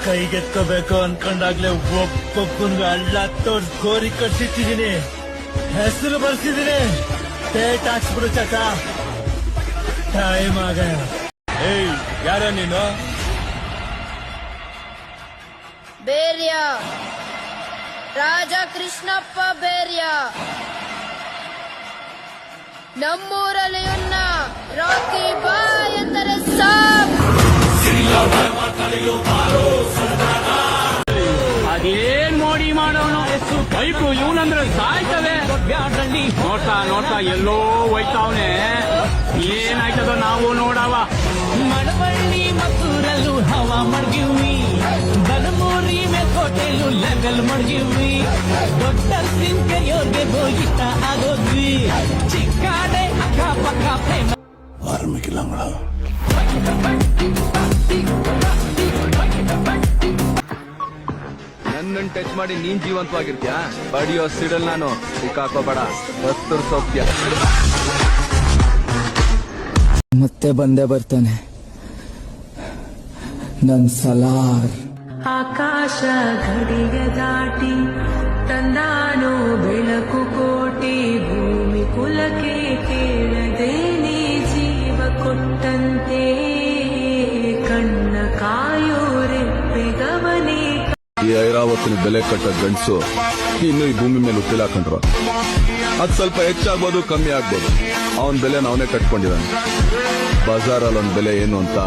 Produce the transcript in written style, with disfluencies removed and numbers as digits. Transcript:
ಕೈಗೆತ್ಕೋಬೇಕು ಅನ್ಕೊಂಡಾಗ್ಲೇ ಒಬ್ಬೊಬ್ಬನ್ಗೆ ಹಳ್ಳ ತೋರ್ಸ್ ಗೋರಿ ಕಟ್ಸಿಟ್ಟಿದೀನಿ, ಹೆಸರು ಬರ್ಸಿದೀನಿ. ಡೇಟ್ ಹಾಕ್ಸ್ಬಿಡು ಚಟ, ಟೈಮ್ ಆಗ. ಏಯ್, ಯಾರ ನೀನು? ಬೇರ್ಯ, ರಾಜ ಕೃಷ್ಣಪ್ಪ ಬೇರ್ಯ. ನಮ್ಮೂರಲ್ಲಿ ಉನ್ನ ರಾಕಿ ಬಾಯ್ ಎಂದರೆ ಸಾಬ್. ಅದೇನ್ ಮೋಡಿ ಮಾಡೋನು, ಬೈಕು ಇವನಂದ್ರೆ ಸಾಯ್ತವೆ. ನೋಡ್ತಾ ನೋಡ್ತಾ ಎಲ್ಲೋ ಹೋಯ್ತಾವನೆ, ಏನಾಯ್ತದೋ ನಾವು ನೋಡವ. ಮಳವಳ್ಳಿ ಮತ್ತೂರಲ್ಲೂ ಹವಾ ಮಡ್ಗಿವಿ, ಬಲಮೂರಿ ಮೇಲ್ಕೋಟೆಲ್ಲೂ ಲೆವೆಲ್ ಮಡ್ಗಿವಿ. ದೊಡ್ಡ ಸಿಂಕೆಯೋರ್ಗೆ ಇಷ್ಟ ಆಗೋದ್ವಿ, ಚಿಕ್ಕಾಡೆ ಅಕ್ಕಪಕ್ಕ ಪ್ರೇಮ ಆರಂಭಿಕಿಲ್ಲಂಗಳ. ನನ್ನನ್ನು ಟಚ್ ಮಾಡಿ ನೀನ್ ಜೀವಂತವಾಗಿರ್ತೀಯ? ಬಡಿಯೋ ಸಿಡಲ್ ನಾನು, ಸಿಕ್ಕಾಕೋಬೇಡ, ಹತ್ತರ್ ಸೌಖ್ಯ. ಮತ್ತೆ ಬಂದೇ ಬರ್ತಾನೆ ನನ್ ಸಲಾರ್. ಆಕಾಶ ಗಡಿಯ ದಾಟಿ ತಂದಾನೋ ಬೆಳಕು ಕೋಟಿ, ಭೂಮಿ ಕುಲಕ್ಕೆ ಕೇಳದೇನೆ ಜೀವ ಕೊಟ್ಟಂತೆ, ಕಣ್ಣ ಕಾಯೋ ರೆಪ್ಪೆಗವನೇ. ಈ ಐರಾವತಿನ ಬೆಲೆ ಕಟ್ಟ ಗಂಡಸು ಇನ್ನು ಈ ಭೂಮಿ ಮೇಲೆ ಉತ್ತಿಲಾಕೊಂಡ್ರು. ಅದ್ ಸ್ವಲ್ಪ ಹೆಚ್ಚಾಗ್ಬೋದು, ಕಮ್ಮಿ ಆಗ್ಬೋದು. ಅವನ್ ಬೆಲೆನ ಅವನೇ ಕಟ್ಕೊಂಡಿದ್ದಾನೆ. ಬಜಾರಲ್ಲಿ ಒಂದ್ ಬೆಲೆ ಏನು ಅಂತ